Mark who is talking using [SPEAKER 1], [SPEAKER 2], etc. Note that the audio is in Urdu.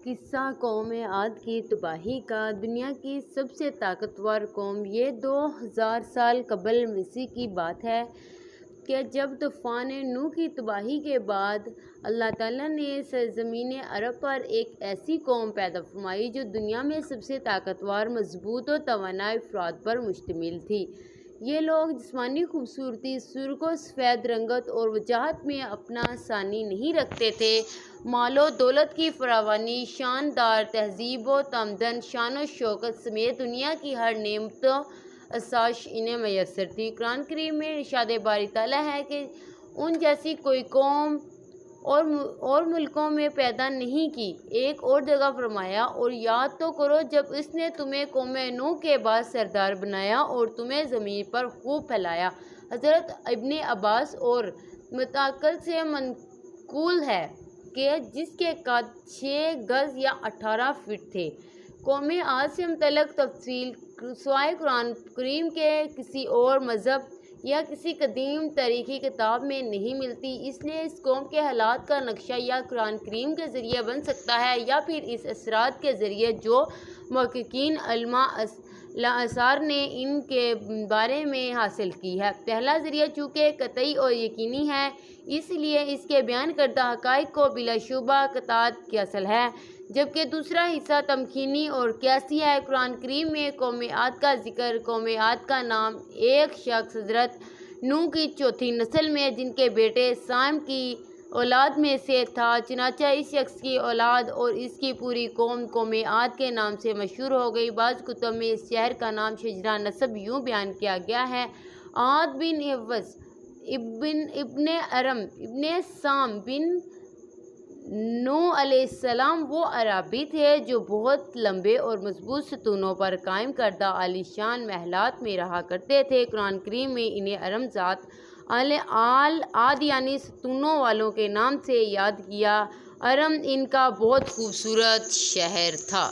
[SPEAKER 1] قصہ قوم عاد کی تباہی کا۔ دنیا کی سب سے طاقتور قوم۔ یہ 2000 سال قبل مسیح کی بات ہے کہ جب طوفان نوح کی تباہی کے بعد اللہ تعالیٰ نے سرزمین عرب پر ایک ایسی قوم پیدا فرمائی جو دنیا میں سب سے طاقتور، مضبوط اور توانا افراد پر مشتمل تھی۔ یہ لوگ جسمانی خوبصورتی، سرخ و سفید رنگت اور وجاہت میں اپنا ثانی نہیں رکھتے تھے۔ مال و دولت کی فراوانی، شاندار تہذیب و تمدن، شان و شوکت سمیت دنیا کی ہر نعمت و آسائش انہیں میسر تھی۔ قرآن کریم میں ارشاد باری تعالیٰ ہے کہ ان جیسی کوئی قوم اور ملکوں میں پیدا نہیں کی۔ ایک اور جگہ فرمایا، اور یاد تو کرو جب اس نے تمہیں قوم نوح کے بعد سردار بنایا اور تمہیں زمین پر خوب پھیلایا۔ حضرت ابن عباس اور متواتر سے منقول ہے کہ جس کے قد 6 گز یا 18 فٹ تھے۔ قوم عاد سے متعلق تفصیل سوائے قرآن کریم کے کسی اور مذہب یا کسی قدیم تاریخی کتاب میں نہیں ملتی۔ اس لیے اس قوم کے حالات کا نقشہ یا قرآن کریم کے ذریعے بن سکتا ہے یا پھر اس اثرات کے ذریعے جو محققین علماء آثار نے ان کے بارے میں حاصل کی ہے۔ پہلا ذریعہ چونکہ قطعی اور یقینی ہے، اس لیے اس کے بیان کردہ حقائق کو بلا شبہ قطعیت کی اصل ہے، جبکہ دوسرا حصہ تمکینی اور قیاسی ہے۔ قرآن کریم میں قوم عاد کا ذکر، قوم عاد کا نام ایک شخص حضرت نوح کی چوتھی نسل میں جن کے بیٹے سام کی اولاد میں سے تھا، چنانچہ اس شخص کی اولاد اور اس کی پوری قوم عاد کے نام سے مشہور ہو گئی۔ بعض کتب میں اس شہر کا نام شجرہ نسب یوں بیان کیا گیا ہے: عاد بن حفص ابن ارم ابن سام بن نوح علیہ السلام۔ وہ عربی تھے جو بہت لمبے اور مضبوط ستونوں پر قائم کردہ عالی شان محلات میں رہا کرتے تھے۔ قرآن کریم میں انہیں ارم ذات آل عاد یعنی ستونوں والوں کے نام سے یاد کیا۔ ارم ان کا بہت خوبصورت شہر تھا۔